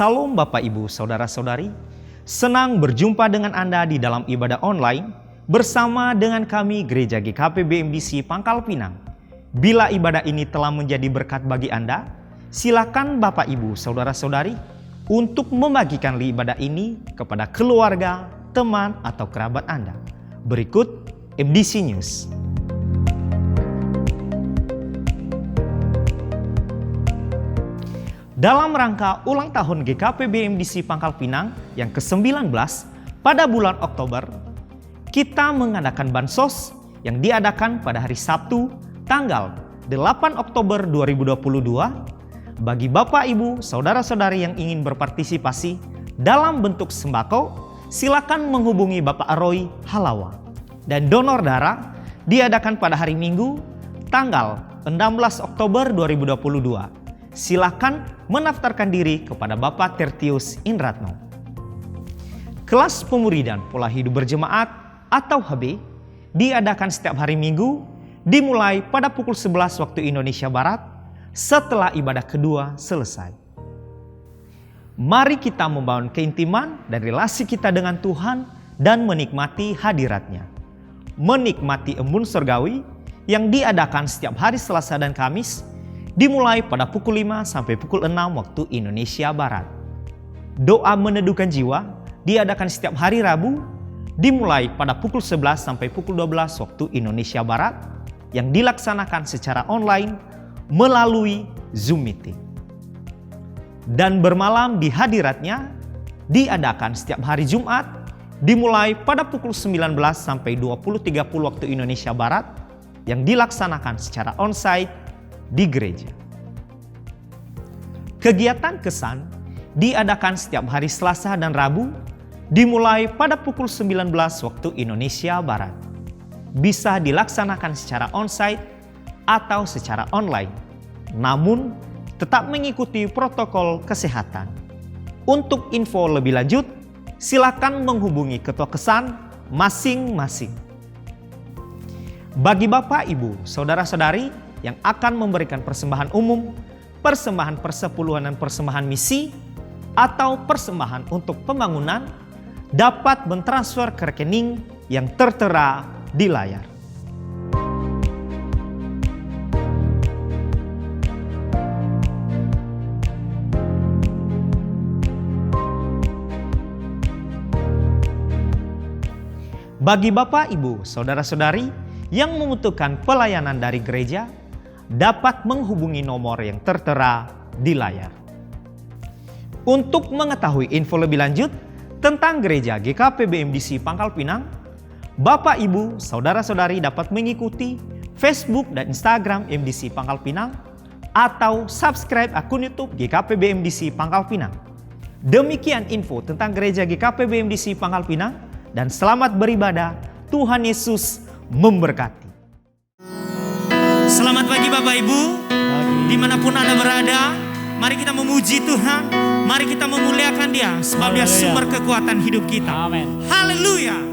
Salam Bapak Ibu Saudara-saudari, senang berjumpa dengan Anda di dalam ibadah online bersama dengan kami Gereja GKP BMDC Pangkal Pinang. Bila ibadah ini telah menjadi berkat bagi Anda, silakan Bapak Ibu Saudara-saudari untuk membagikan ibadah ini kepada keluarga, teman, atau kerabat Anda. Berikut MDC News. Dalam rangka ulang tahun GKP BMDC Pangkal Pinang yang ke-19 pada bulan Oktober, kita mengadakan bansos yang diadakan pada hari Sabtu tanggal 8 Oktober 2022 bagi Bapak Ibu Saudara-saudari yang ingin berpartisipasi dalam bentuk sembako. Silakan menghubungi Bapak Roy Halawa. Dan donor darah diadakan pada hari Minggu tanggal 16 Oktober 2022. Silakan mendaftarkan diri kepada Bapak Tertius Indratno. Kelas pemuridan pola hidup berjemaat atau HB diadakan setiap hari Minggu dimulai pada pukul 11 waktu Indonesia Barat setelah ibadah kedua selesai. Mari kita membangun keintiman dan relasi kita dengan Tuhan dan menikmati hadiratnya. Menikmati embun surgawi yang diadakan setiap hari Selasa dan Kamis dimulai pada pukul 5 sampai pukul 6 waktu Indonesia Barat. Doa meneduhkan jiwa diadakan setiap hari Rabu dimulai pada pukul 11 sampai pukul 12 waktu Indonesia Barat yang dilaksanakan secara online melalui Zoom meeting. Dan bermalam di hadiratnya diadakan setiap hari Jumat dimulai pada pukul 19 sampai 20.30 waktu Indonesia Barat yang dilaksanakan secara onsite di gereja. Kegiatan kesan diadakan setiap hari Selasa dan Rabu dimulai pada pukul 19 waktu Indonesia Barat. Bisa dilaksanakan secara onsite atau secara online, namun tetap mengikuti protokol kesehatan. Untuk info lebih lanjut, silakan menghubungi ketua kesan masing-masing. Bagi Bapak, Ibu, Saudara-saudari yang akan memberikan persembahan umum, persembahan persepuluhan dan persembahan misi, atau persembahan untuk pembangunan, dapat mentransfer ke rekening yang tertera di layar. Bagi Bapak, Ibu, Saudara-saudari yang membutuhkan pelayanan dari gereja, dapat menghubungi nomor yang tertera di layar. Untuk mengetahui info lebih lanjut tentang Gereja GKP BMDC Pangkal Pinang, Bapak, Ibu, Saudara-saudari dapat mengikuti Facebook dan Instagram MDC Pangkal Pinang atau subscribe akun YouTube GKP BMDC Pangkal Pinang. Demikian info tentang Gereja GKP BMDC Pangkal Pinang dan selamat beribadah. Tuhan Yesus memberkati. Selamat pagi Bapak Ibu, dimanapun Anda berada, mari kita memuji Tuhan, mari kita memuliakan Dia, sebab Dia sumber kekuatan hidup kita. Amin. Haleluya.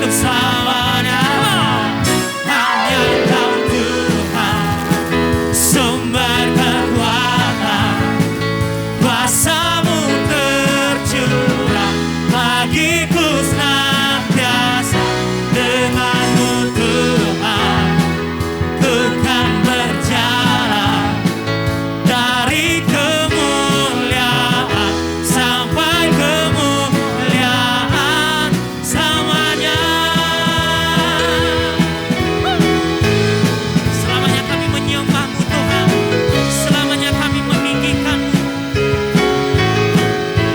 untuk selamanya. Hanya Kau Tuhan, sumber kekuatan, kuasa-Mu tercurah bagiku senantiasa. Dengan-Mu Tuhan, ku kan berjalan dari kemuliaan sampai kemuliaan selamanya. Selamanya kami menyembah-Mu Tuhan, selamanya kami meninggikan-Mu.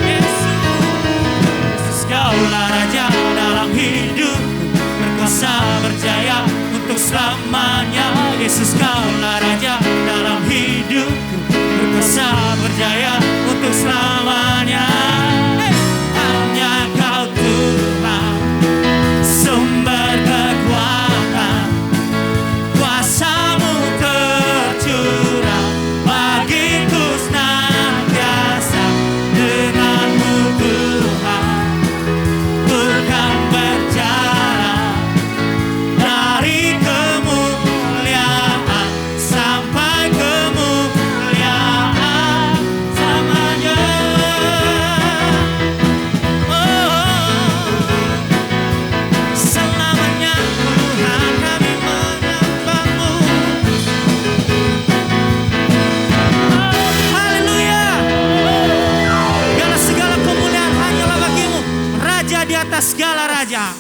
Yesus, Kaulah Raja dalam hidupku, berkuasa berjaya untuk selamanya. Yesus, Kaulah Raja dalam hidupku, berkuasa berjaya untuk selamanya. Hanya Kau Tuhan, sumber kekuatan, kuasa-Mu tercurah bagiku senantiasa. Dengan-Mu Tuhan, ku kan berjalan dari kemuliaan sampai kemuliaan selamanya. Selamanya Tuhan kami menyembah-Mu. Haleluya. Segala kemuliaan hanyalah bagi-Mu, Raja di atas segala raja.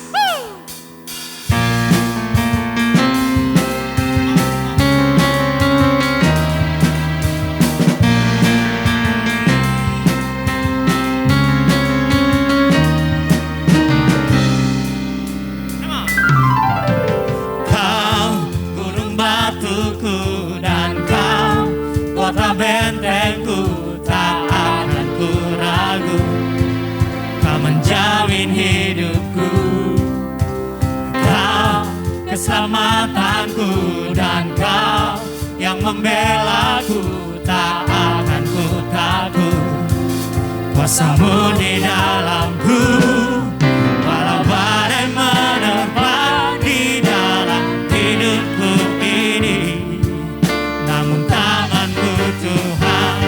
Kau gunung batuku dan Kau kota bentengku, tak akan ku ragu. Kau menjamin hidupku, Kau keselamatanku, dan Kau yang membelaku, tak akan ku takut. Kuasa-Mu di dalamku, walau badai menerpa di dalam hidupku ini, namun tangan-Mu Tuhan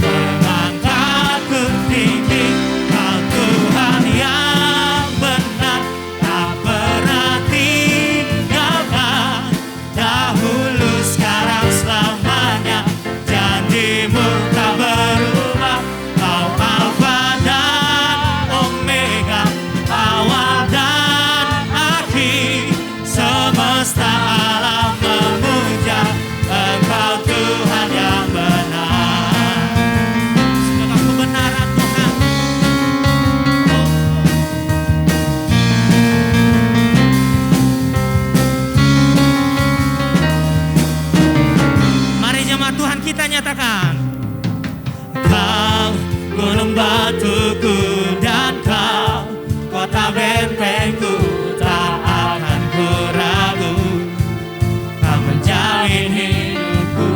mengangkatku tinggi. Kau Tuhan yang benar, tak pernah tinggalkan, dahulu sekarang selamanya. Janji-Mu tak berubah. Kau Alfa dan Omega, awal dan akhir, semesta alam memuja Engkau Tuhan yang benar. Segala kebenaran Tuhan. Mari jemaat Tuhan kita nyatakan. Kau gunung batuku dan Kau kota bentengku, tak akan ku ragu. Kau menjamin hidupku,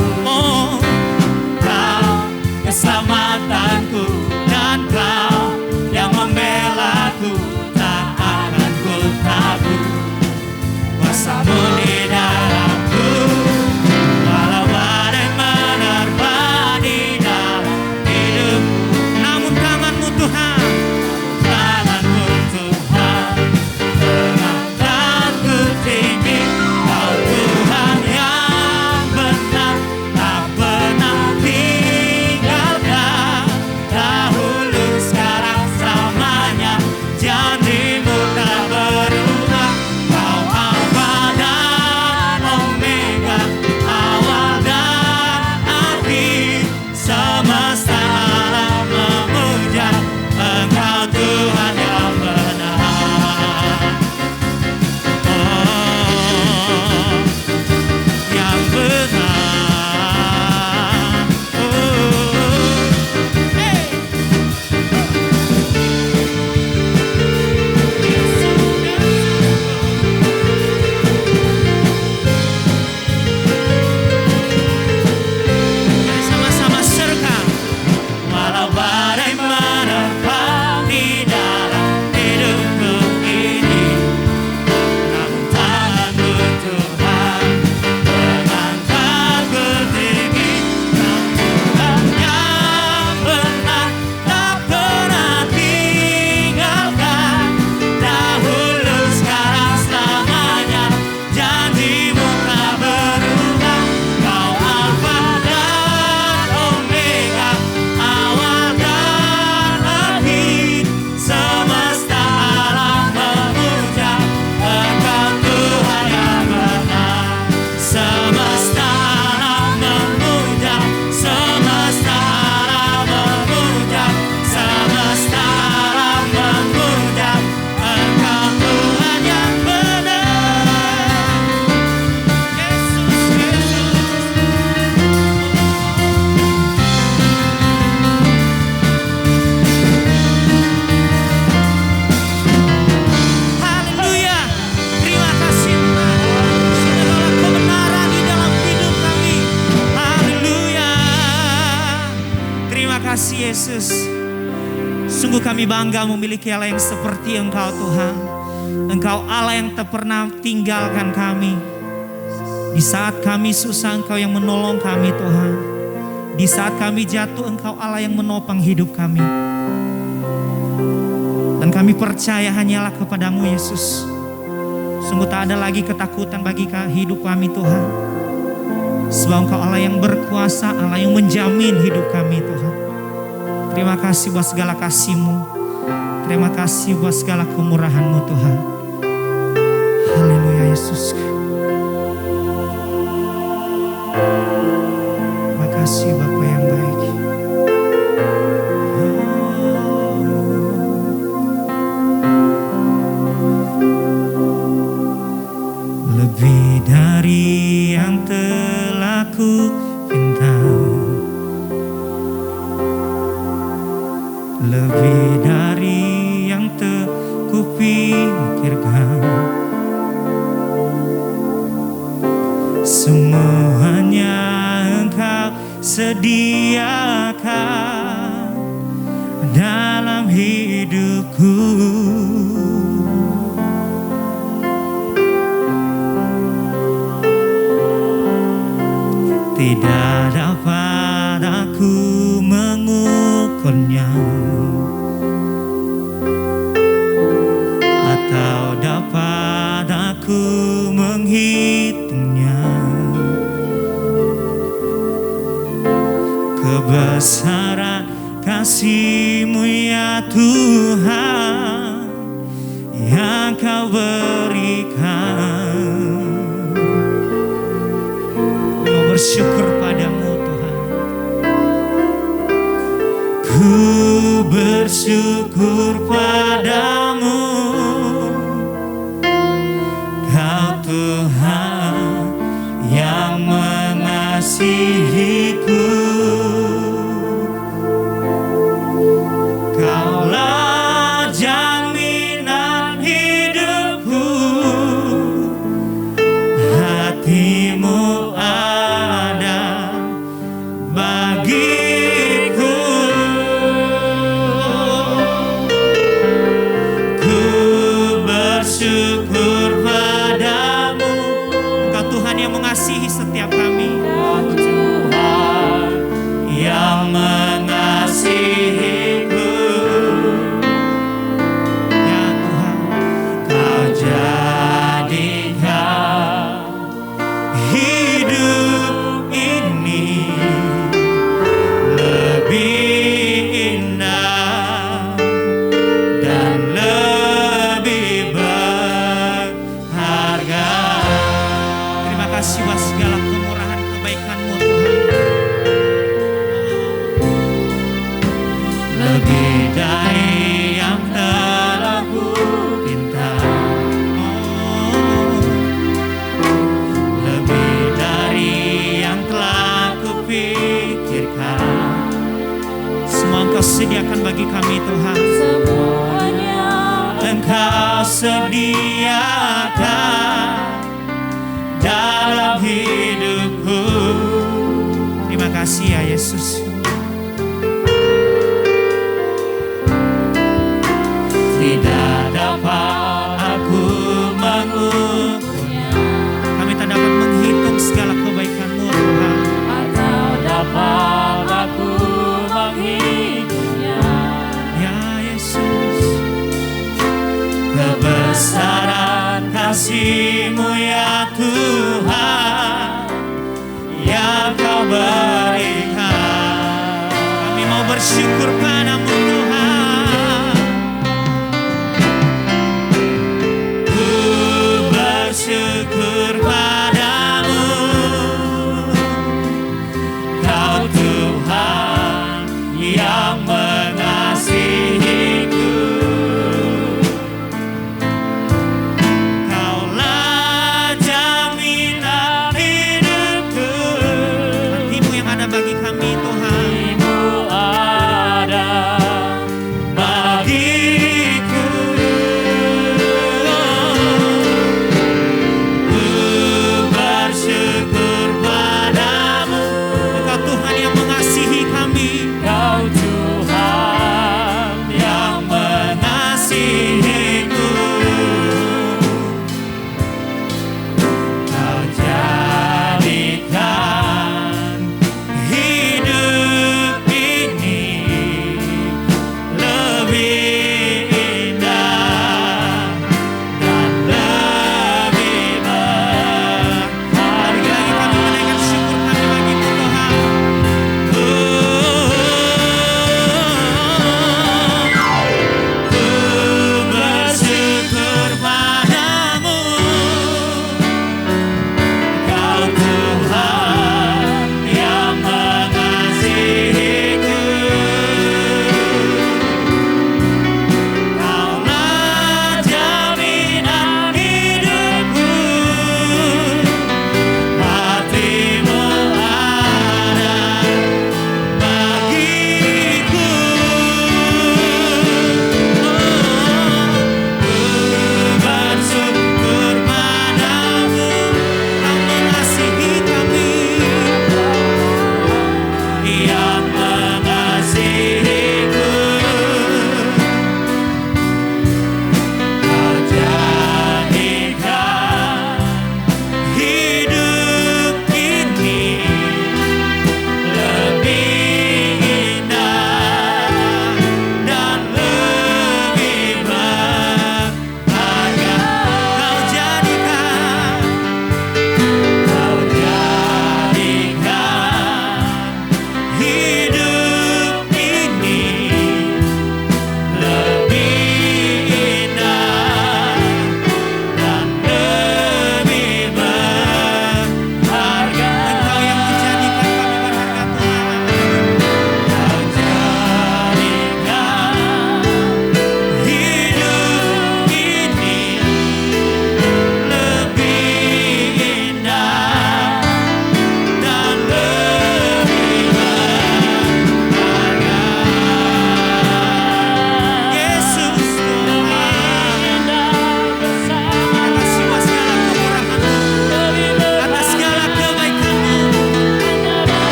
Kau keselamatanku, dan Kau yang membelaku, tak akan ku takut. Kuasa-Mu di dalamku, walau badai menerpa Sungguh kami bangga memiliki Allah yang seperti Engkau Tuhan. Engkau Allah yang tak pernah tinggalkan kami. Di saat kami susah, Engkau yang menolong kami Tuhan. Di saat kami jatuh, Engkau Allah yang menopang hidup kami. Dan kami percaya hanyalah kepadamu Yesus. Sungguh tak ada lagi ketakutan bagi hidup kami Tuhan. Sebab Engkau Allah yang berkuasa, Allah yang menjamin hidup kami Tuhan. Terima kasih buat segala kasih-Mu. Terima kasih buat segala kemurahan-Mu Tuhan. Haleluya Yesus. Terima kasih Bapa yang baik. Lebih dari yang telah ku pinta, lebih dari yang kupikirkan, semuanya Engkau sediakan dalam hidupku. Tidak dapat aku mengukurnya, atau dapat aku menghitungnya. Kebesaran kasih-Mu ya Tuhan yang Kau berikan. Bersyukur padamu Tuhan. Ku bersyukur padamu, Kau Tuhan yang mengasihiku. Kaulah jaminan hidupku, hati-Mu ada bagiku. Ku bersyukur padamu, Engkau Tuhan yang mengasihi setiap kami. Tuhan yang mengasihiku. Ya Tuhan, Kau jadikan hidup ini lebih indah dan lebih berharga. Terima kasih buat segala kemurahan kebaikan-Mu Tuhan. Lebih dari yang telah ku pinta, lebih dari yang telah kupikirkan, semua Engkau sediakan bagi kami Tuhan. Semuanya Engkau sediakan dalam hidupku. Terima kasih ya Yesus. Tidak dapat aku mengukurnya, kami tak dapat menghitung segala kebaikan-Mu Tuhan. Atau dapat aku menghitungnya. Ya Yesus, kebesaran kasih-Mu ya Tuhan yang Kau berikan. Kami mau bersyukur padamu Tuhan. Bersyukur padamu, Kau Tuhan yang mengasihiku. Kaulah jaminan hidupku, hati-Mu yang ada bagi kami Tuhan. Hati-Mu ada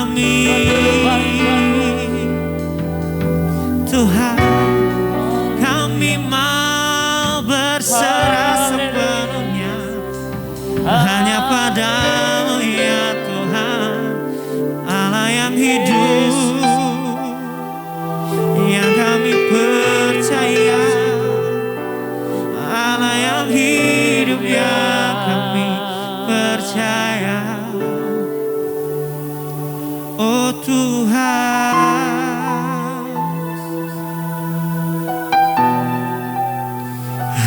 kami. Tuhan, kami mau berserah sepenuhnya hanya padamu ya Tuhan, Allah yang hidup, yang kami percaya, Allah yang hidup yang kami percaya. Oh Tuhan,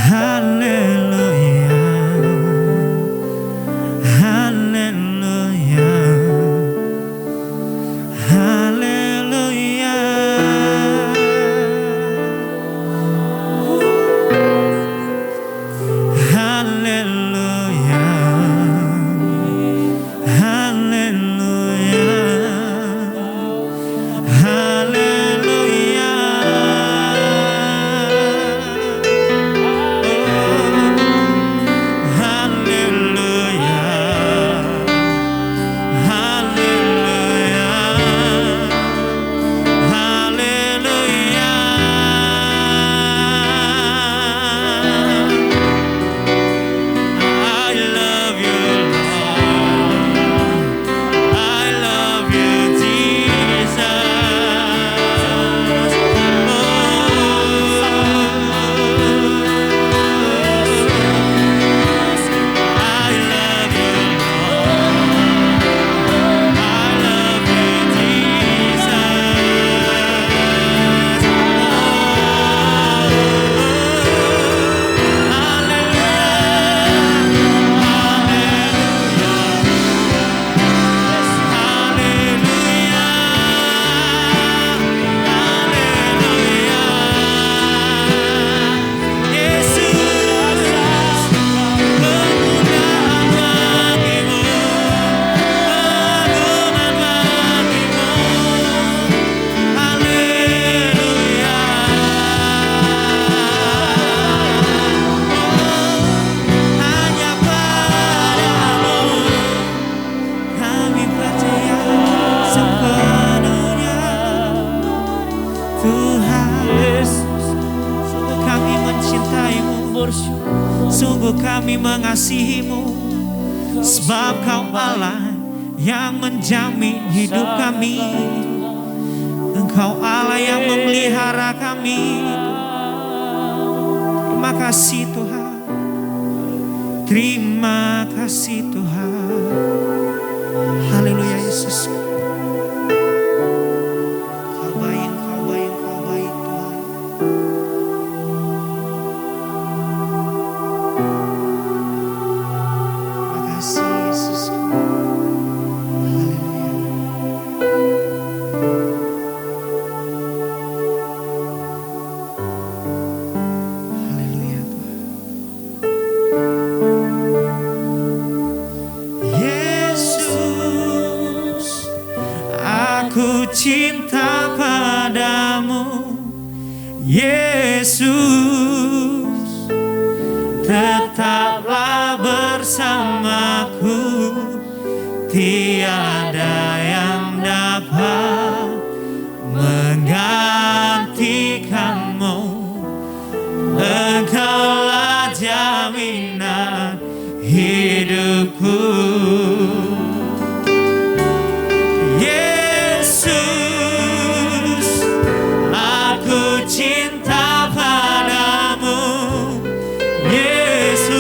haleluya, haleluya, haleluya. Haleluya, haleluya, haleluya. Haleluya, haleluya, haleluya. I love you, Lord. I love you, Jesus. I love you, Lord. I love you, hanya padamu kami percaya sepenuhnya. Tuhan, sungguh kami mencintaimu, sungguh kami mengasihimu, sebab Kau Allah yang menjamin hidup kami. Engkau Allah yang memelihara kami. Terima kasih Tuhan, terima kasih Tuhan. Haleluya Yesus. Kau baik, Kau baik, Kau baik Tuhan. Terima kasih Yesus. Haleluya. Haleluya Tuhan. Yesus, aku cinta padamu. Yesus, tetaplah bersamaku. Tiada yang dapat menggantikanmu. Engkaulah jaminan hidupku. Yesus, aku cinta padamu. Yesus,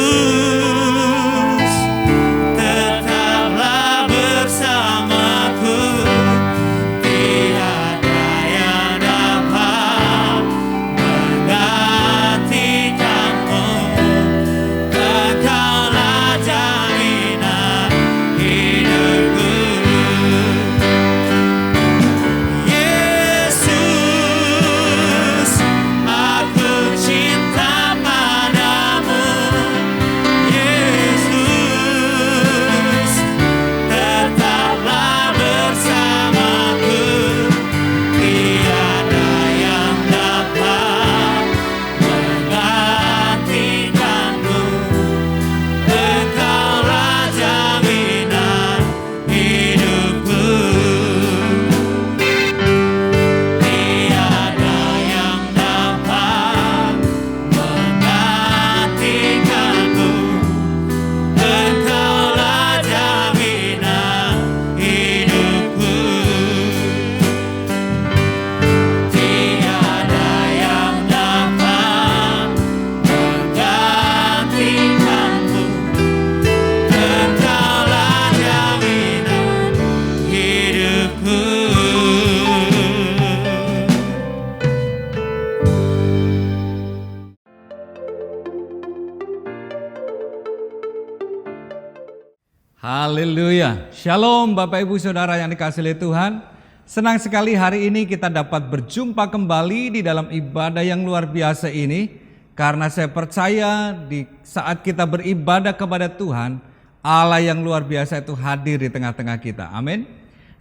Haleluya. Shalom Bapak Ibu Saudara yang dikasihi oleh Tuhan. Senang sekali hari ini kita dapat berjumpa kembali di dalam ibadah yang luar biasa ini. Karena saya percaya di saat kita beribadah kepada Tuhan, Allah yang luar biasa itu hadir di tengah-tengah kita. Amin.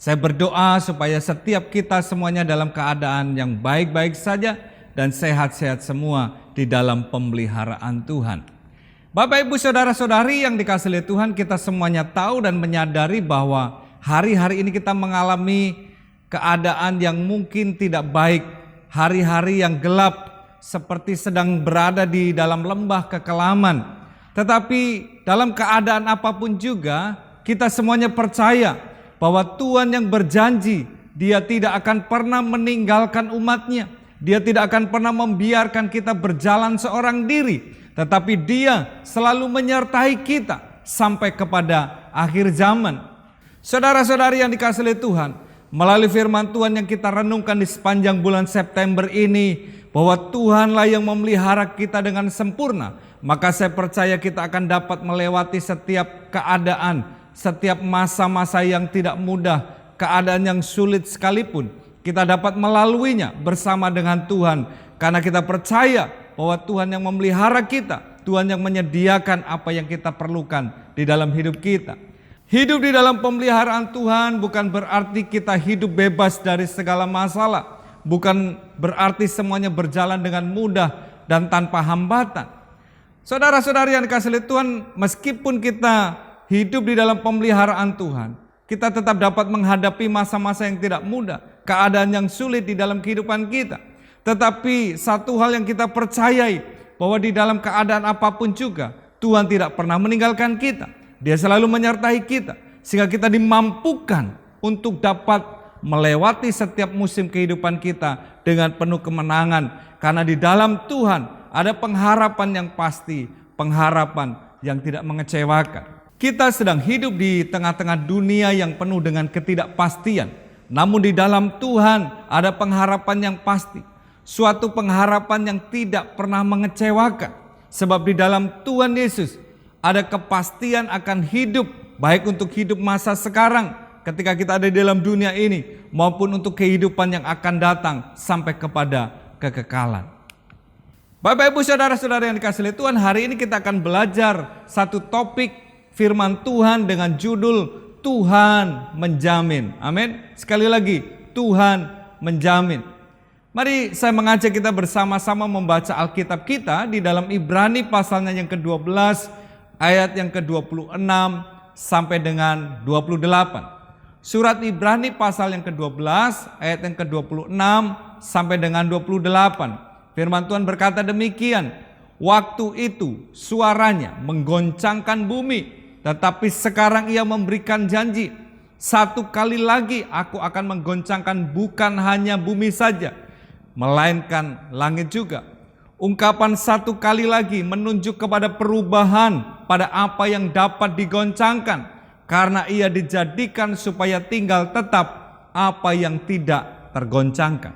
Saya berdoa supaya setiap kita semuanya dalam keadaan yang baik-baik saja dan sehat-sehat semua di dalam pemeliharaan Tuhan. Bapak Ibu Saudara-saudari yang dikasihi oleh Tuhan, kita semuanya tahu dan menyadari bahwa hari-hari ini kita mengalami keadaan yang mungkin tidak baik, hari-hari yang gelap seperti sedang berada di dalam lembah kekelaman. Tetapi dalam keadaan apapun juga kita semuanya percaya bahwa Tuhan yang berjanji Dia tidak akan pernah meninggalkan umatnya. Dia tidak akan pernah membiarkan kita berjalan seorang diri, tetapi Dia selalu menyertai kita sampai kepada akhir zaman. Saudara-saudari yang dikasihi oleh Tuhan, melalui firman Tuhan yang kita renungkan di sepanjang bulan September ini, bahwa Tuhanlah yang memelihara kita dengan sempurna, maka saya percaya kita akan dapat melewati setiap keadaan, setiap masa-masa yang tidak mudah, keadaan yang sulit sekalipun, kita dapat melaluinya bersama dengan Tuhan, karena kita percaya bahwa Tuhan yang memelihara kita, Tuhan yang menyediakan apa yang kita perlukan di dalam hidup kita. Hidup di dalam pemeliharaan Tuhan bukan berarti kita hidup bebas dari segala masalah. Bukan berarti semuanya berjalan dengan mudah dan tanpa hambatan. Saudara-saudari yang dikasihi oleh Tuhan, meskipun kita hidup di dalam pemeliharaan Tuhan, kita tetap dapat menghadapi masa-masa yang tidak mudah, keadaan yang sulit di dalam kehidupan kita. Tetapi satu hal yang kita percayai, bahwa di dalam keadaan apapun juga, Tuhan tidak pernah meninggalkan kita. Dia selalu menyertai kita, sehingga kita dimampukan untuk dapat melewati setiap musim kehidupan kita dengan penuh kemenangan. Karena di dalam Tuhan ada pengharapan yang pasti, pengharapan yang tidak mengecewakan. Kita sedang hidup di tengah-tengah dunia yang penuh dengan ketidakpastian. Namun di dalam Tuhan ada pengharapan yang pasti. Suatu pengharapan yang tidak pernah mengecewakan. Sebab di dalam Tuhan Yesus ada kepastian akan hidup, baik untuk hidup masa sekarang ketika kita ada di dalam dunia ini, maupun untuk kehidupan yang akan datang sampai kepada kekekalan. Bapak Ibu Saudara-saudara yang dikasihi oleh Tuhan, hari ini kita akan belajar satu topik firman Tuhan dengan judul Tuhan menjamin. Amin. Sekali lagi, Tuhan menjamin. Mari saya mengajak kita bersama-sama membaca Alkitab kita di dalam Ibrani pasalnya yang ke-12 ayat yang ke-26 sampai dengan 28. Surat Ibrani pasal yang ke-12 ayat yang ke-26 sampai dengan 28. Firman Tuhan berkata demikian, waktu itu suaranya menggoncangkan bumi, tetapi sekarang Ia memberikan janji, satu kali lagi aku akan menggoncangkan bukan hanya bumi saja, melainkan langit juga. Ungkapan satu kali lagi menunjuk kepada perubahan pada apa yang dapat digoncangkan, karena Ia dijadikan supaya tinggal tetap apa yang tidak tergoncangkan.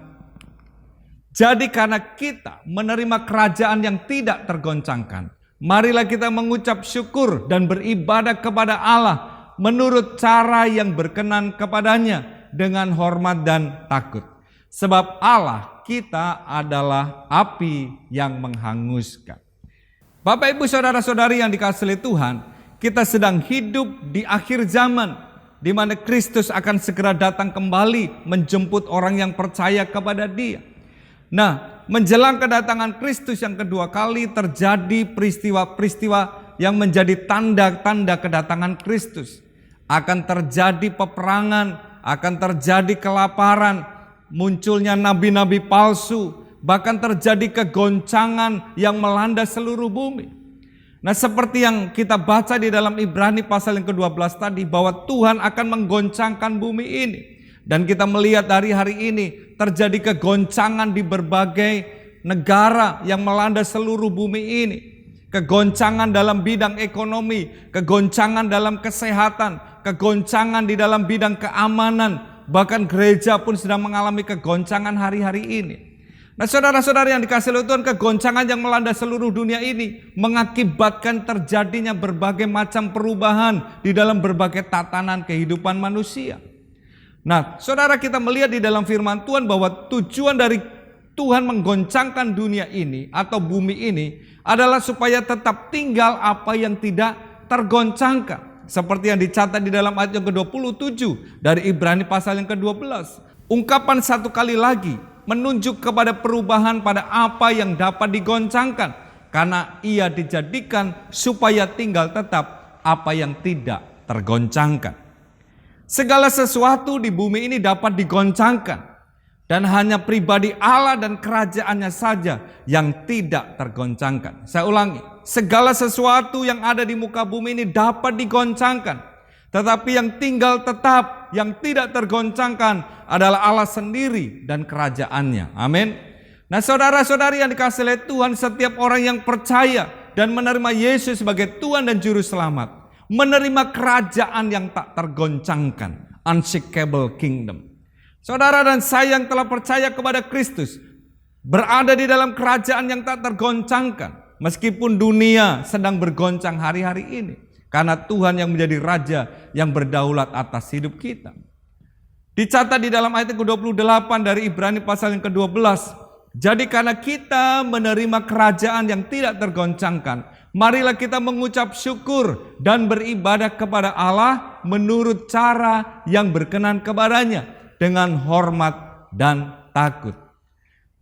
Jadi karena kita menerima kerajaan yang tidak tergoncangkan, marilah kita mengucap syukur dan beribadah kepada Allah menurut cara yang berkenan kepadanya dengan hormat dan takut. Sebab Allah kita adalah api yang menghanguskan. Bapak Ibu Saudara-saudari yang dikasihi oleh Tuhan, kita sedang hidup di akhir zaman, di mana Kristus akan segera datang kembali menjemput orang yang percaya kepada Dia. Nah, menjelang kedatangan Kristus yang kedua kali terjadi peristiwa-peristiwa yang menjadi tanda-tanda kedatangan Kristus. Akan terjadi peperangan, akan terjadi kelaparan, munculnya nabi-nabi palsu, bahkan terjadi kegoncangan yang melanda seluruh bumi. Nah, seperti yang kita baca di dalam Ibrani pasal yang ke-12 tadi, bahwa Tuhan akan menggoncangkan bumi ini. Dan kita melihat hari-hari ini terjadi kegoncangan di berbagai negara yang melanda seluruh bumi ini. Kegoncangan dalam bidang ekonomi, kegoncangan dalam kesehatan, kegoncangan di dalam bidang keamanan, bahkan gereja pun sedang mengalami kegoncangan hari-hari ini. Nah saudara-saudara yang dikasihi oleh Tuhan, kegoncangan yang melanda seluruh dunia ini mengakibatkan terjadinya berbagai macam perubahan di dalam berbagai tatanan kehidupan manusia. Nah saudara, kita melihat di dalam firman Tuhan bahwa tujuan dari Tuhan menggoncangkan dunia ini atau bumi ini adalah supaya tetap tinggal apa yang tidak tergoncangkan. Seperti yang dicatat di dalam ayat yang ke-27 dari Ibrani pasal yang ke-12. Ungkapan satu kali lagi menunjuk kepada perubahan pada apa yang dapat digoncangkan, karena ia dijadikan supaya tinggal tetap apa yang tidak tergoncangkan. Segala sesuatu di bumi ini dapat digoncangkan, dan hanya pribadi Allah dan kerajaannya saja yang tidak tergoncangkan. Saya ulangi, segala sesuatu yang ada di muka bumi ini dapat digoncangkan, tetapi yang tinggal tetap, yang tidak tergoncangkan adalah Allah sendiri dan kerajaannya. Amin. Nah saudara-saudari yang dikasihi oleh Tuhan, setiap orang yang percaya dan menerima Yesus sebagai Tuhan dan Juru Selamat, menerima kerajaan yang tak tergoncangkan, unshakable kingdom. Saudara dan saya yang telah percaya kepada Kristus berada di dalam kerajaan yang tak tergoncangkan, meskipun dunia sedang bergoncang hari-hari ini, karena Tuhan yang menjadi Raja yang berdaulat atas hidup kita. Dicatat di dalam ayat ke-28 dari Ibrani pasal yang ke-12. Jadi karena kita menerima kerajaan yang tidak tergoncangkan, marilah kita mengucap syukur dan beribadah kepada Allah menurut cara yang berkenan kepadanya, dengan hormat dan takut.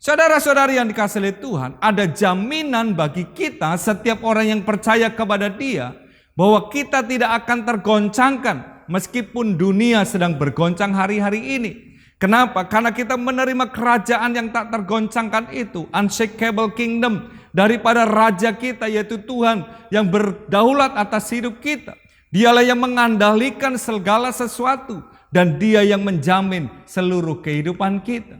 Saudara-saudari yang dikasihi oleh Tuhan, ada jaminan bagi kita setiap orang yang percaya kepada Dia bahwa kita tidak akan tergoncangkan meskipun dunia sedang bergoncang hari-hari ini. Kenapa? Karena kita menerima kerajaan yang tak tergoncangkan itu, unshakable kingdom, daripada Raja kita yaitu Tuhan yang berdaulat atas hidup kita. Dialah yang mengandalkan segala sesuatu dan Dia yang menjamin seluruh kehidupan kita.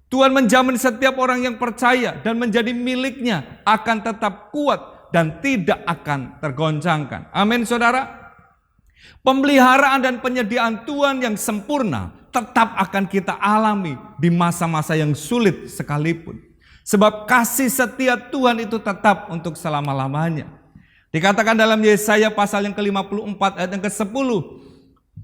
Tuhan menjamin setiap orang yang percaya dan menjadi miliknya akan tetap kuat dan tidak akan tergoncangkan. Amin saudara. Pemeliharaan dan penyediaan Tuhan yang sempurna tetap akan kita alami di masa-masa yang sulit sekalipun. Sebab kasih setia Tuhan itu tetap untuk selama-lamanya. Dikatakan dalam Yesaya pasal yang ke-54 ayat yang ke-10.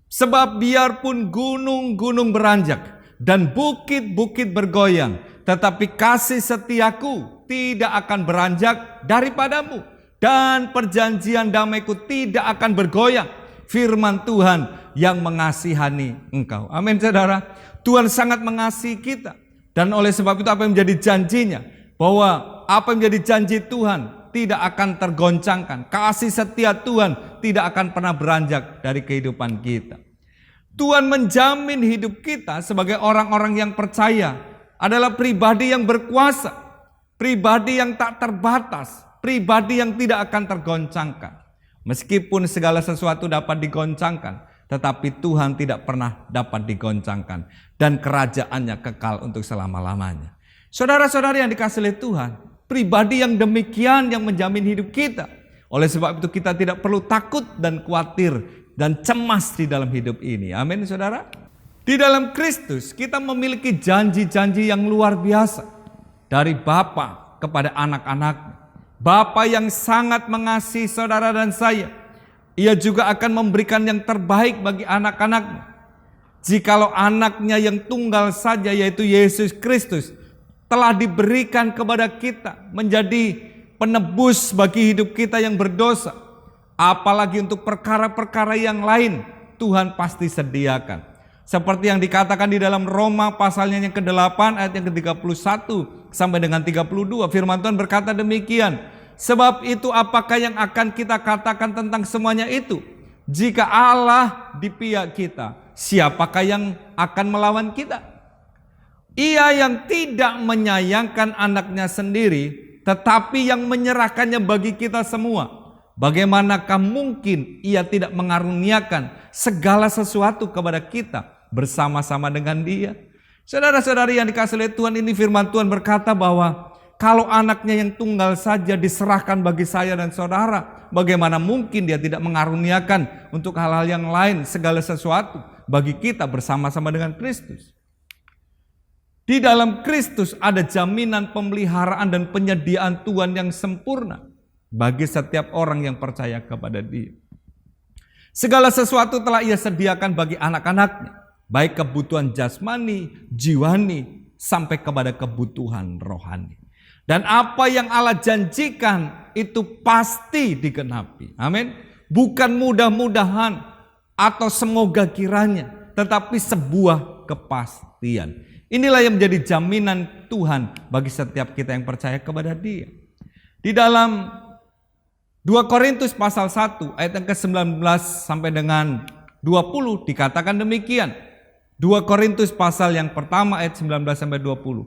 Sebab biarpun gunung-gunung beranjak dan bukit-bukit bergoyang, tetapi kasih setiaku tidak akan beranjak daripadamu, dan perjanjian damaiku tidak akan bergoyang. Firman Tuhan yang mengasihani engkau. Amin saudara. Tuhan sangat mengasihi kita. Dan oleh sebab itu apa yang menjadi janjinya? Bahwa apa yang menjadi janji Tuhan tidak akan tergoncangkan. Kasih setia Tuhan tidak akan pernah beranjak dari kehidupan kita. Tuhan menjamin hidup kita sebagai orang-orang yang percaya adalah pribadi yang berkuasa. Pribadi yang tak terbatas. Pribadi yang tidak akan tergoncangkan. Meskipun segala sesuatu dapat digoncangkan, tetapi Tuhan tidak pernah dapat digoncangkan. Dan kerajaannya kekal untuk selama-lamanya. Saudara-saudari yang dikasihi oleh Tuhan, pribadi yang demikian yang menjamin hidup kita. Oleh sebab itu kita tidak perlu takut dan khawatir dan cemas di dalam hidup ini. Amin saudara. Di dalam Kristus kita memiliki janji-janji yang luar biasa. Dari Bapa kepada anak-anak. Bapa yang sangat mengasihi saudara dan saya. Ia juga akan memberikan yang terbaik bagi anak-anaknya. Jikalau anaknya yang tunggal saja yaitu Yesus Kristus telah diberikan kepada kita menjadi penebus bagi hidup kita yang berdosa. Apalagi untuk perkara-perkara yang lain Tuhan pasti sediakan. Seperti yang dikatakan di dalam Roma pasalnya yang ke-8 ayat yang ke-31 sampai dengan 32. Firman Tuhan berkata demikian. Sebab itu apakah yang akan kita katakan tentang semuanya itu? Jika Allah di pihak kita, siapakah yang akan melawan kita? Ia yang tidak menyayangkan anaknya sendiri, tetapi yang menyerahkannya bagi kita semua. Bagaimanakah mungkin ia tidak mengaruniakan segala sesuatu kepada kita bersama-sama dengan Dia? Saudara-saudari yang dikasihi oleh Tuhan, ini firman Tuhan berkata bahwa kalau anaknya yang tunggal saja diserahkan bagi saya dan saudara, bagaimana mungkin Dia tidak mengaruniakan untuk hal-hal yang lain segala sesuatu bagi kita bersama-sama dengan Kristus. Di dalam Kristus ada jaminan pemeliharaan dan penyediaan Tuhan yang sempurna bagi setiap orang yang percaya kepada Dia. Segala sesuatu telah Ia sediakan bagi anak-anaknya, baik kebutuhan jasmani, jiwani, sampai kepada kebutuhan rohani. Dan apa yang Allah janjikan itu pasti digenapi. Amin. Bukan mudah-mudahan atau semoga kiranya, tetapi sebuah kepastian. Inilah yang menjadi jaminan Tuhan bagi setiap kita yang percaya kepada Dia. Di dalam 2 Korintus pasal 1 ayat yang ke-19 sampai dengan 20 dikatakan demikian. 2 Korintus pasal yang pertama ayat 19 sampai 20.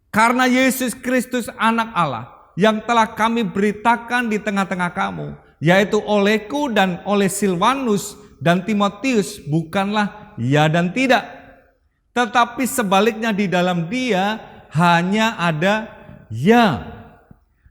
Karena Yesus Kristus anak Allah yang telah kami beritakan di tengah-tengah kamu, yaitu olehku dan oleh Silvanus dan Timotius, bukanlah ya dan tidak, tetapi sebaliknya di dalam Dia hanya ada ya.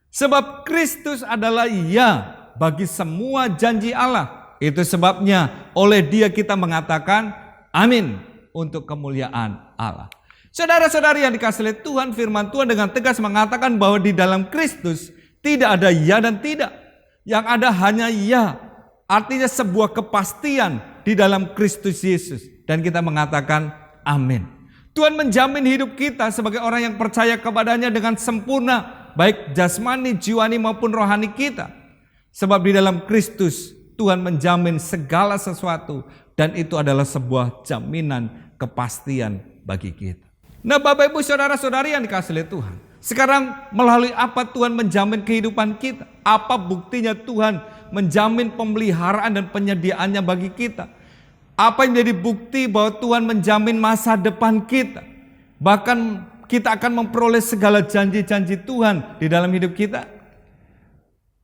Sebab Kristus adalah ya bagi semua janji Allah. Itu sebabnya oleh Dia kita mengatakan amin untuk kemuliaan Allah. Saudara-saudari yang dikasihi oleh Tuhan, firman Tuhan dengan tegas mengatakan bahwa di dalam Kristus tidak ada ya dan tidak. Yang ada hanya ya. Artinya sebuah kepastian di dalam Kristus Yesus. Dan kita mengatakan amin. Tuhan menjamin hidup kita sebagai orang yang percaya kepadanya dengan sempurna, baik jasmani, jiwani maupun rohani kita. Sebab di dalam Kristus Tuhan menjamin segala sesuatu dan itu adalah sebuah jaminan kepastian bagi kita. Nah, Bapak Ibu saudara-saudari yang dikasihi oleh Tuhan, sekarang melalui apa Tuhan menjamin kehidupan kita? Apa buktinya Tuhan menjamin pemeliharaan dan penyediaannya bagi kita? Apa yang menjadi bukti bahwa Tuhan menjamin masa depan kita? Bahkan kita akan memperoleh segala janji-janji Tuhan di dalam hidup kita.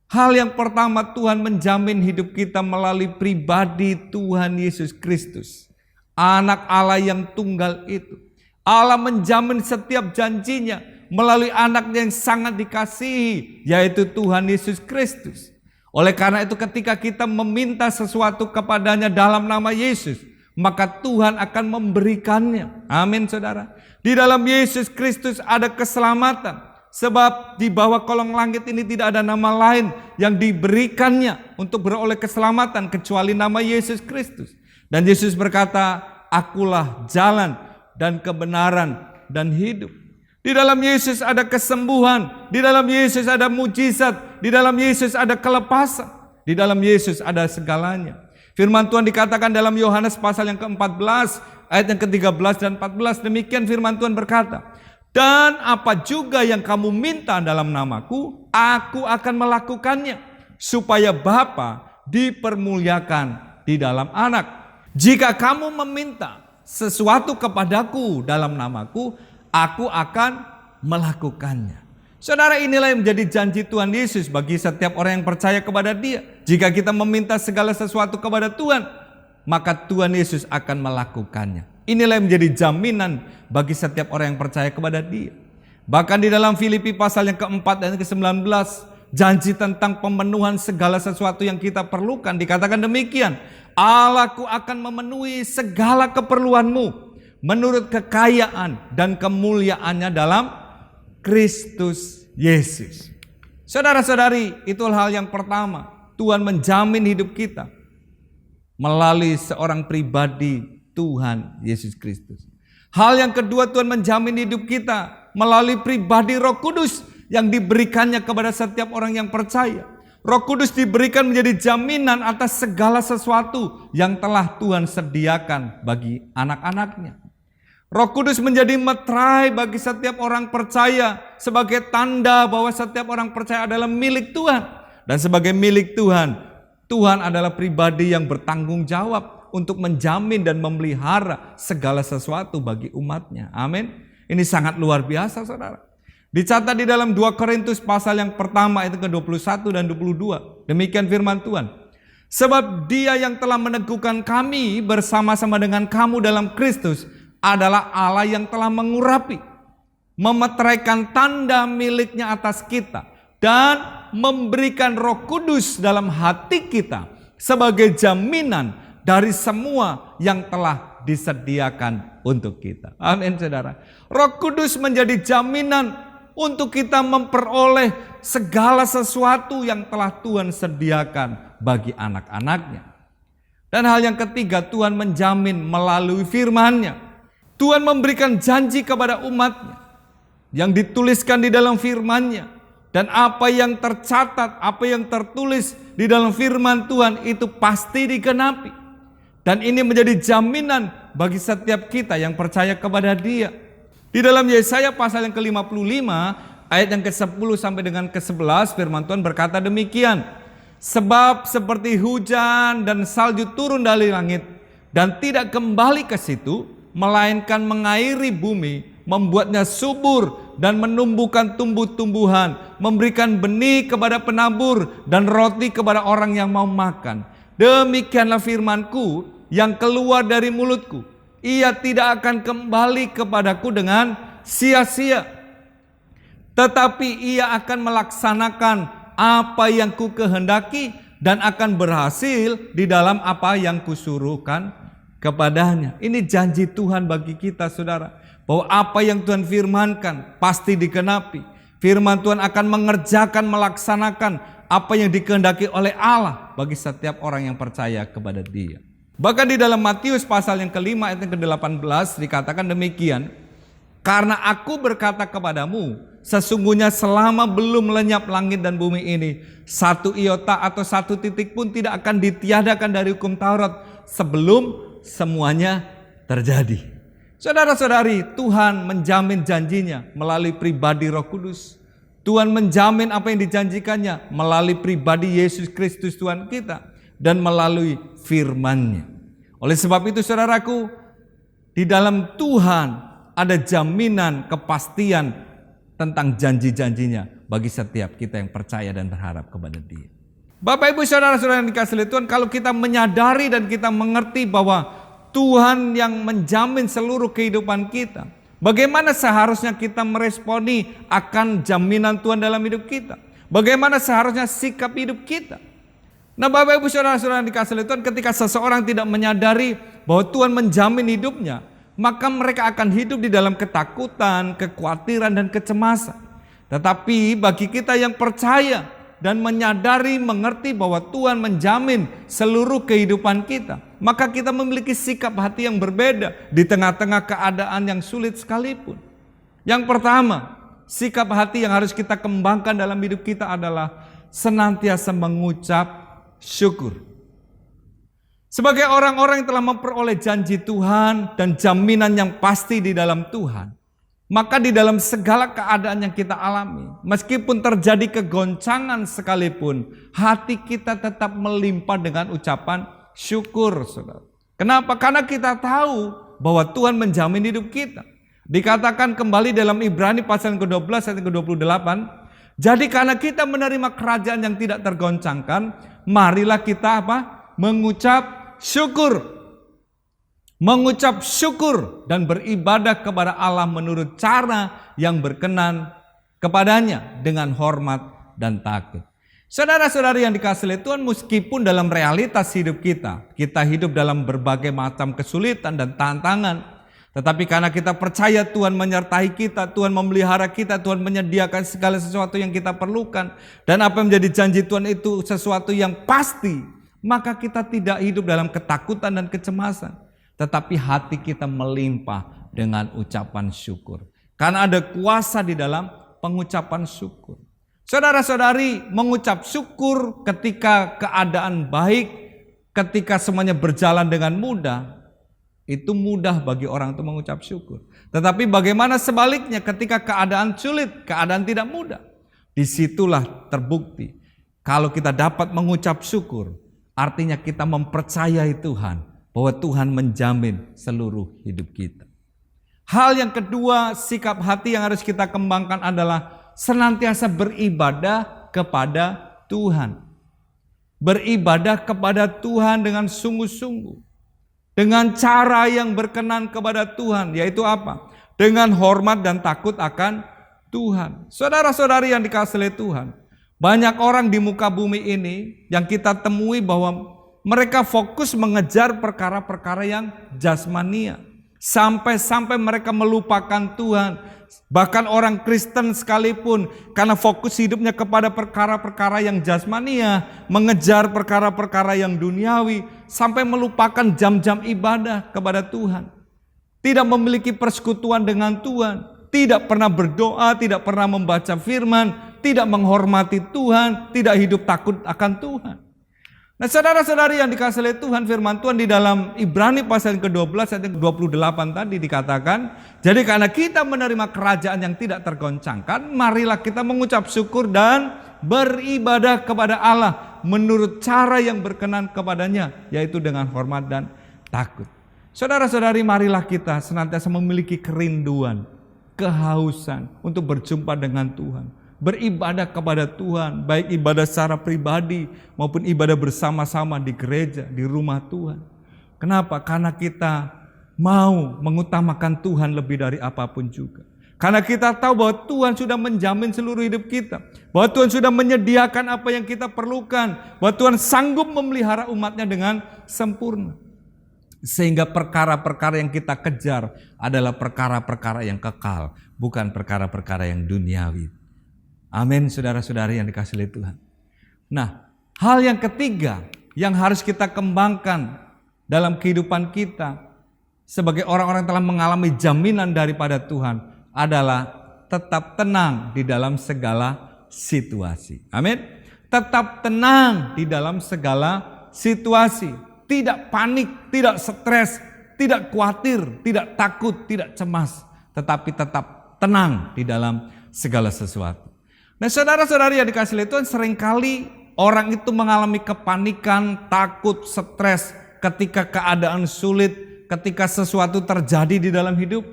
Hal yang pertama, Tuhan menjamin hidup kita melalui pribadi Tuhan Yesus Kristus, anak Allah yang tunggal itu. Allah menjamin setiap janjinya melalui anaknya yang sangat dikasihi, yaitu Tuhan Yesus Kristus. Oleh karena itu ketika kita meminta sesuatu kepadanya dalam nama Yesus, maka Tuhan akan memberikannya. Amin saudara. Di dalam Yesus Kristus ada keselamatan. Sebab di bawah kolong langit ini tidak ada nama lain yang diberikannya untuk beroleh keselamatan kecuali nama Yesus Kristus. Dan Yesus berkata, akulah jalan dan kebenaran dan hidup. Di dalam Yesus ada kesembuhan, di dalam Yesus ada mujizat, di dalam Yesus ada kelepasan, di dalam Yesus ada segalanya. Firman Tuhan dikatakan dalam Yohanes pasal yang ke-14, ayat yang ke-13 dan 14, demikian firman Tuhan berkata, dan apa juga yang kamu minta dalam namaku, aku akan melakukannya, supaya Bapa dipermuliakan di dalam anak. Jika kamu meminta sesuatu kepadaku dalam namaku, aku akan melakukannya. Saudara, inilah yang menjadi janji Tuhan Yesus bagi setiap orang yang percaya kepada Dia. Jika kita meminta segala sesuatu kepada Tuhan, maka Tuhan Yesus akan melakukannya. Inilah yang menjadi jaminan bagi setiap orang yang percaya kepada Dia. Bahkan di dalam Filipi pasal yang ke-4 dan ke-19, janji tentang pemenuhan segala sesuatu yang kita perlukan dikatakan demikian. Allahku akan memenuhi segala keperluanmu menurut kekayaan dan kemuliaannya dalam Kristus Yesus. Saudara-saudari, itu hal yang pertama. Tuhan menjamin hidup kita melalui seorang pribadi Tuhan Yesus Kristus. Hal yang kedua, Tuhan menjamin hidup kita melalui pribadi Roh Kudus yang diberikannya kepada setiap orang yang percaya. Roh Kudus diberikan menjadi jaminan atas segala sesuatu yang telah Tuhan sediakan bagi anak-anaknya. Roh Kudus menjadi meterai bagi setiap orang percaya sebagai tanda bahwa setiap orang percaya adalah milik Tuhan. Dan sebagai milik Tuhan, Tuhan adalah pribadi yang bertanggung jawab untuk menjamin dan memelihara segala sesuatu bagi umatnya. Amin. Ini sangat luar biasa saudara. Dicatat di dalam 2 Korintus pasal yang pertama ayat ke-21 dan 22. Demikian firman Tuhan. Sebab Dia yang telah meneguhkan kami bersama-sama dengan kamu dalam Kristus adalah Allah yang telah mengurapi, memeteraikan tanda miliknya atas kita dan memberikan Roh Kudus dalam hati kita sebagai jaminan dari semua yang telah disediakan untuk kita. Amin saudara. Roh Kudus menjadi jaminan untuk kita memperoleh segala sesuatu yang telah Tuhan sediakan bagi anak-anaknya. Dan hal yang ketiga, Tuhan menjamin melalui firman-Nya. Tuhan memberikan janji kepada umat-Nya yang dituliskan di dalam firman-Nya. Dan apa yang tercatat, apa yang tertulis di dalam firman Tuhan itu pasti digenapi. Dan ini menjadi jaminan bagi setiap kita yang percaya kepada Dia. Di dalam Yesaya pasal yang ke-55 ayat yang ke-10 sampai dengan ke-11 firman Tuhan berkata demikian. Sebab seperti hujan dan salju turun dari langit dan tidak kembali ke situ, melainkan mengairi bumi, membuatnya subur dan menumbuhkan tumbuh-tumbuhan, memberikan benih kepada penabur dan roti kepada orang yang mau makan. Demikianlah firman-Ku yang keluar dari mulutku. Ia tidak akan kembali kepadaku dengan sia-sia, tetapi ia akan melaksanakan apa yang ku kehendaki dan akan berhasil di dalam apa yang kusuruhkan kepadanya. Ini janji Tuhan bagi kita saudara, bahwa apa yang Tuhan firmankan pasti digenapi. Firman Tuhan akan mengerjakan, melaksanakan apa yang dikehendaki oleh Allah bagi setiap orang yang percaya kepada Dia. Bahkan di dalam Matius pasal yang ke-5 ayat yang ke-18 dikatakan demikian. Karena aku berkata kepadamu, sesungguhnya selama belum lenyap langit dan bumi ini, satu iota atau satu titik pun tidak akan ditiadakan dari hukum Taurat sebelum semuanya terjadi. Saudara-saudari, Tuhan menjamin janjinya melalui pribadi Roh Kudus. Tuhan menjamin apa yang dijanjikannya melalui pribadi Yesus Kristus Tuhan kita dan melalui firman-Nya. Oleh sebab itu saudaraku, di dalam Tuhan ada jaminan kepastian tentang janji-janjinya bagi setiap kita yang percaya dan berharap kepada Dia. Bapak Ibu saudara-saudara yang dikasihi oleh Tuhan, kalau kita menyadari dan kita mengerti bahwa Tuhan yang menjamin seluruh kehidupan kita, bagaimana seharusnya kita meresponi akan jaminan Tuhan dalam hidup kita? Bagaimana seharusnya sikap hidup kita? Nah Bapak Ibu saudara-saudara yang dikasihi oleh Tuhan, ketika seseorang tidak menyadari bahwa Tuhan menjamin hidupnya, maka mereka akan hidup di dalam ketakutan, kekhawatiran dan kecemasan. Tetapi bagi kita yang percaya dan menyadari, mengerti bahwa Tuhan menjamin seluruh kehidupan kita, maka kita memiliki sikap hati yang berbeda di tengah-tengah keadaan yang sulit sekalipun. Yang pertama, sikap hati yang harus kita kembangkan dalam hidup kita adalah senantiasa mengucap syukur. Sebagai orang-orang yang telah memperoleh janji Tuhan dan jaminan yang pasti di dalam Tuhan, maka di dalam segala keadaan yang kita alami, meskipun terjadi kegoncangan sekalipun, hati kita tetap melimpah dengan ucapan syukur, saudara. Kenapa? Karena kita tahu bahwa Tuhan menjamin hidup kita. Dikatakan kembali dalam Ibrani pasal ke-12 ayat ke-28, jadi karena kita menerima kerajaan yang tidak tergoncangkan, marilah kita mengucap syukur. Mengucap syukur dan beribadah kepada Allah menurut cara yang berkenan kepadanya dengan hormat dan takut. Saudara-saudari yang dikasihi oleh Tuhan, meskipun dalam realitas hidup kita hidup dalam berbagai macam kesulitan dan tantangan, tetapi karena kita percaya Tuhan menyertai kita, Tuhan memelihara kita, Tuhan menyediakan segala sesuatu yang kita perlukan, dan apa yang menjadi janji Tuhan itu sesuatu yang pasti, maka kita tidak hidup dalam ketakutan dan kecemasan, tetapi hati kita melimpah dengan ucapan syukur. Karena ada kuasa di dalam pengucapan syukur. Saudara-saudari, mengucap syukur ketika keadaan baik, ketika semuanya berjalan dengan mudah, itu mudah bagi orang itu mengucap syukur. Tetapi bagaimana sebaliknya ketika keadaan sulit, keadaan tidak mudah? Disitulah terbukti kalau kita dapat mengucap syukur, artinya kita mempercayai Tuhan bahwa Tuhan menjamin seluruh hidup kita. Hal yang kedua, sikap hati yang harus kita kembangkan adalah senantiasa beribadah kepada Tuhan. Beribadah kepada Tuhan dengan sungguh-sungguh. Dengan cara yang berkenan kepada Tuhan, yaitu apa? Dengan hormat dan takut akan Tuhan. Saudara-saudari yang dikasihi oleh Tuhan, banyak orang di muka bumi ini yang kita temui bahwa mereka fokus mengejar perkara-perkara yang jasmania. Sampai-sampai mereka melupakan Tuhan. Bahkan orang Kristen sekalipun karena fokus hidupnya kepada perkara-perkara yang jasmania, mengejar perkara-perkara yang duniawi, sampai melupakan jam-jam ibadah kepada Tuhan. Tidak memiliki persekutuan dengan Tuhan, tidak pernah berdoa, tidak pernah membaca firman, tidak menghormati Tuhan, tidak hidup takut akan Tuhan. Nah, saudara-saudari yang dikasihi oleh Tuhan, firman Tuhan di dalam Ibrani pasal ke-12 ayat 28 tadi dikatakan, jadi karena kita menerima kerajaan yang tidak tergoncangkan, marilah kita mengucap syukur dan beribadah kepada Allah menurut cara yang berkenan kepadanya, yaitu dengan hormat dan takut. Saudara-saudari, marilah kita senantiasa memiliki kerinduan, kehausan untuk berjumpa dengan Tuhan. Beribadah kepada Tuhan, baik ibadah secara pribadi maupun ibadah bersama-sama di gereja, di rumah Tuhan. Kenapa? Karena kita mau mengutamakan Tuhan lebih dari apapun juga. Karena kita tahu bahwa Tuhan sudah menjamin seluruh hidup kita. Bahwa Tuhan sudah menyediakan apa yang kita perlukan. Bahwa Tuhan sanggup memelihara umatnya dengan sempurna. Sehingga perkara-perkara yang kita kejar adalah perkara-perkara yang kekal, bukan perkara-perkara yang duniawi. Amin, saudara-saudari yang dikasihi oleh Tuhan. Nah, hal yang ketiga yang harus kita kembangkan dalam kehidupan kita sebagai orang-orang yang telah mengalami jaminan daripada Tuhan adalah tetap tenang di dalam segala situasi. Amin. Tetap tenang di dalam segala situasi. Tidak panik, tidak stres, tidak khawatir, tidak takut, tidak cemas. Tetapi tetap tenang di dalam segala sesuatu. Nah, saudara-saudari yang dikasihi oleh Tuhan, seringkali orang itu mengalami kepanikan, takut, stres ketika keadaan sulit, ketika sesuatu terjadi di dalam hidup.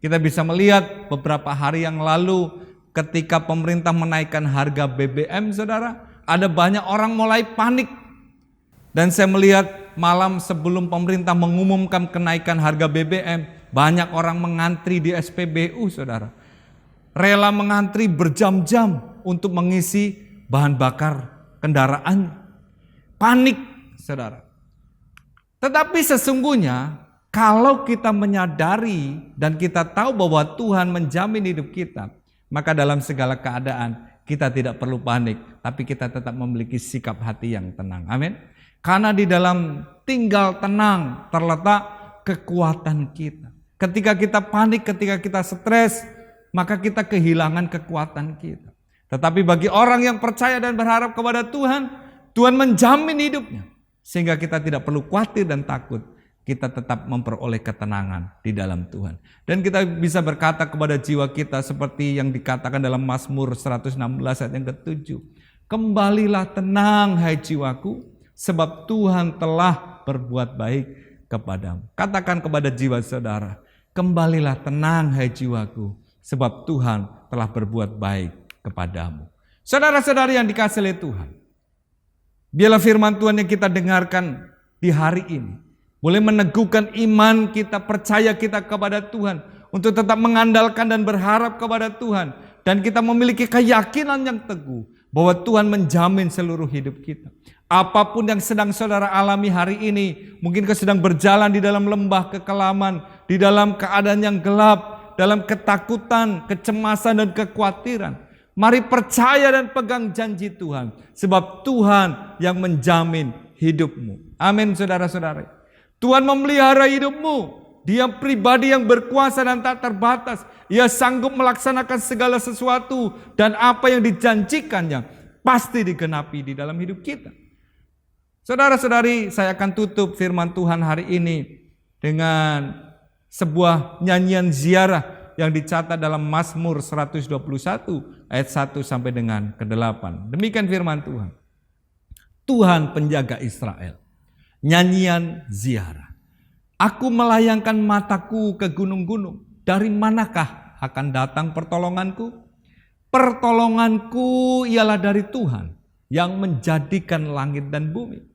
Kita bisa melihat beberapa hari yang lalu ketika pemerintah menaikkan harga BBM, saudara, ada banyak orang mulai panik. Dan saya melihat malam sebelum pemerintah mengumumkan kenaikan harga BBM, banyak orang mengantri di SPBU, saudara. Rela mengantri berjam-jam untuk mengisi bahan bakar kendaraan. Panik, saudara. Tetapi sesungguhnya kalau kita menyadari dan kita tahu bahwa Tuhan menjamin hidup kita, maka dalam segala keadaan kita tidak perlu panik, tapi kita tetap memiliki sikap hati yang tenang. Amin. Karena di dalam tinggal tenang terletak kekuatan kita. Ketika kita panik, ketika kita stres, maka kita kehilangan kekuatan kita. Tetapi bagi orang yang percaya dan berharap kepada Tuhan, Tuhan menjamin hidupnya. Sehingga kita tidak perlu khawatir dan takut. Kita tetap memperoleh ketenangan di dalam Tuhan. Dan kita bisa berkata kepada jiwa kita seperti yang dikatakan dalam Mazmur 116 ayat yang ke-7. Kembalilah tenang hai jiwaku, sebab Tuhan telah berbuat baik kepadamu. Katakan kepada jiwa saudara, kembalilah tenang hai jiwaku, sebab Tuhan telah berbuat baik kepadamu. Saudara-saudari yang dikasihi oleh Tuhan, biarlah firman Tuhan yang kita dengarkan di hari ini boleh meneguhkan iman kita, percaya kita kepada Tuhan, untuk tetap mengandalkan dan berharap kepada Tuhan. Dan kita memiliki keyakinan yang teguh bahwa Tuhan menjamin seluruh hidup kita. Apapun yang sedang saudara alami hari ini, mungkin sedang berjalan di dalam lembah kekelaman, di dalam keadaan yang gelap, dalam ketakutan, kecemasan dan kekhawatiran. Mari percaya dan pegang janji Tuhan. Sebab Tuhan yang menjamin hidupmu. Amin, saudara-saudari. Tuhan memelihara hidupmu. Dia pribadi yang berkuasa dan tak terbatas. Ia sanggup melaksanakan segala sesuatu. Dan apa yang dijanjikannya pasti digenapi di dalam hidup kita. Saudara-saudari, saya akan tutup firman Tuhan hari ini dengan sebuah nyanyian ziarah yang dicatat dalam Mazmur 121 ayat 1 sampai dengan ke-8. Demikian firman Tuhan. Tuhan penjaga Israel. Nyanyian ziarah. Aku melayangkan mataku ke gunung-gunung. Dari manakah akan datang pertolonganku? Pertolonganku ialah dari Tuhan yang menjadikan langit dan bumi.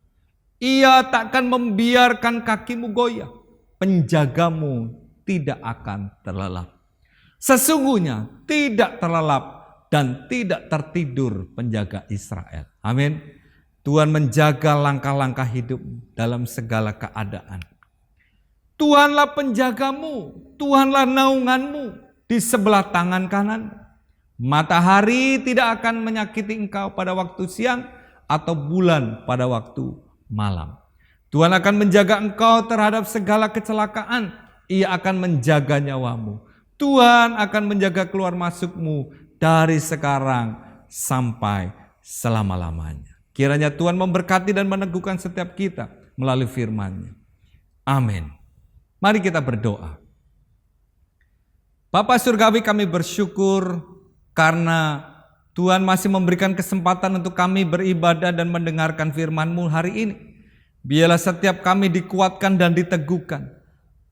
Ia takkan membiarkan kakimu goyah. Penjagamu tidak akan terlelap. Sesungguhnya tidak terlelap dan tidak tertidur penjaga Israel. Amin. Tuhan menjaga langkah-langkah hidup dalam segala keadaan. Tuhanlah penjagamu, Tuhanlah naunganmu di sebelah tangan kanan. Matahari tidak akan menyakiti engkau pada waktu siang atau bulan pada waktu malam. Tuhan akan menjaga engkau terhadap segala kecelakaan. Ia akan menjaga nyawamu. Tuhan akan menjaga keluar masukmu dari sekarang sampai selama-lamanya. Kiranya Tuhan memberkati dan meneguhkan setiap kita melalui firman-Nya. Amin. Mari kita berdoa. Bapa Surgawi, kami bersyukur karena Tuhan masih memberikan kesempatan untuk kami beribadah dan mendengarkan firman-Mu hari ini. Biarlah setiap kami dikuatkan dan diteguhkan,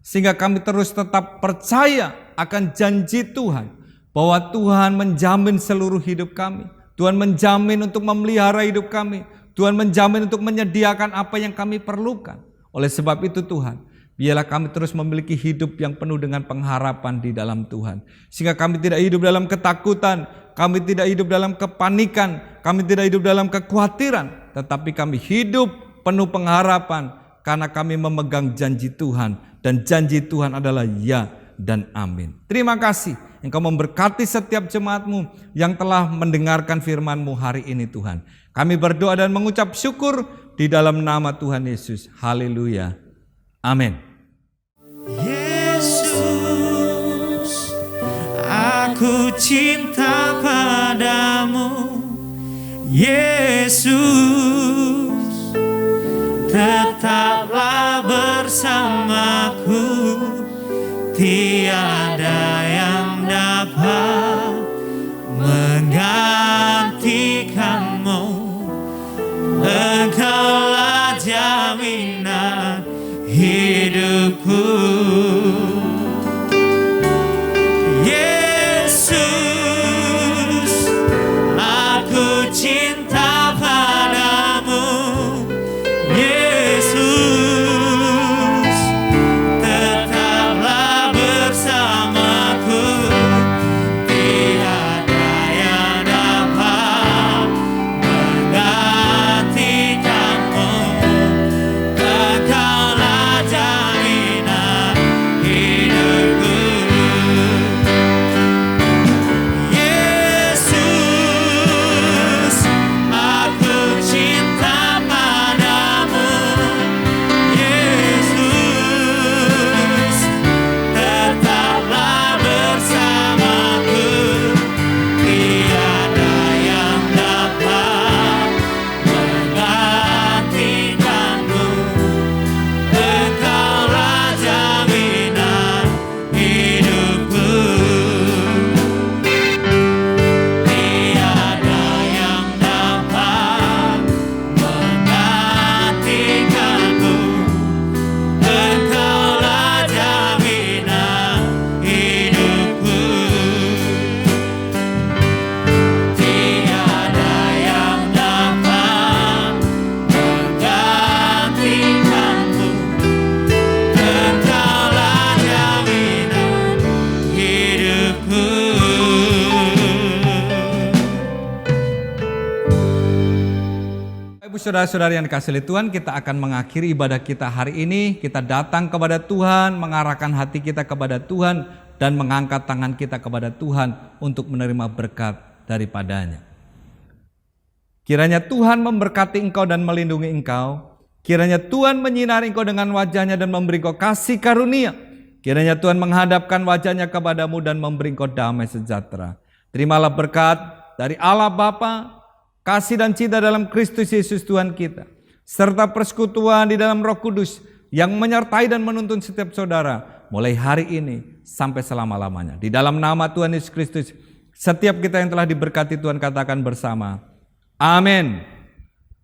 sehingga kami terus tetap percaya akan janji Tuhan, bahwa Tuhan menjamin seluruh hidup kami. Tuhan menjamin untuk memelihara hidup kami. Tuhan menjamin untuk menyediakan apa yang kami perlukan. Oleh sebab itu Tuhan, biarlah kami terus memiliki hidup yang penuh dengan pengharapan di dalam Tuhan. Sehingga kami tidak hidup dalam ketakutan, kami tidak hidup dalam kepanikan, kami tidak hidup dalam kekhawatiran. Tetapi kami hidup penuh pengharapan karena kami memegang janji Tuhan. Dan janji Tuhan adalah ya dan amin. Terima kasih Engkau memberkati setiap jemaat-Mu yang telah mendengarkan firman-Mu hari ini Tuhan. Kami berdoa dan mengucap syukur di dalam nama Tuhan Yesus. Haleluya. Amin. Yesus, aku cinta padamu. Yesus, tetaplah bersamaku. Tiada yang dapat menggantikanmu. Engkaulah jaminan hidupku. Yesus, aku cinta padamu. Yesus, tetaplah bersamaku. Tiada yang dapat menggantikanmu. Engkaulah jaminan hidupku. Yesus, aku cinta padamu. Yesus, tetaplah bersamaku. Tiada yang dapat menggantikanmu. Engkaulah jaminan hidupku. Tiada yang dapat menggantikanmu. Engkaulah jaminan hidupku. Tiada yang dapat menggantikanmu. Engkaulah jaminan hidupku. Ibu saudara-saudari yang dikasihi oleh Tuhan, kita akan mengakhiri ibadah kita hari ini. Kita datang kepada Tuhan, mengarahkan hati kita kepada Tuhan, dan mengangkat tangan kita kepada Tuhan untuk menerima berkat daripadanya. Kiranya Tuhan memberkati engkau dan melindungi engkau. Kiranya Tuhan menyinari engkau dengan wajahnya dan memberi engkau kasih karunia. Kiranya Tuhan menghadapkan wajahnya kepadamu dan memberi engkau damai sejahtera. Terimalah berkat dari Allah Bapa, kasih dan cinta dalam Kristus Yesus Tuhan kita, serta persekutuan di dalam Roh Kudus yang menyertai dan menuntun setiap saudara mulai hari ini sampai selama-lamanya. Di dalam nama Tuhan Yesus Kristus, setiap kita yang telah diberkati Tuhan katakan bersama, amin.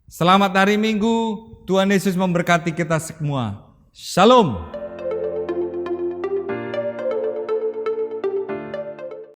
Selamat hari Minggu, Tuhan Yesus memberkati kita semua. Shalom.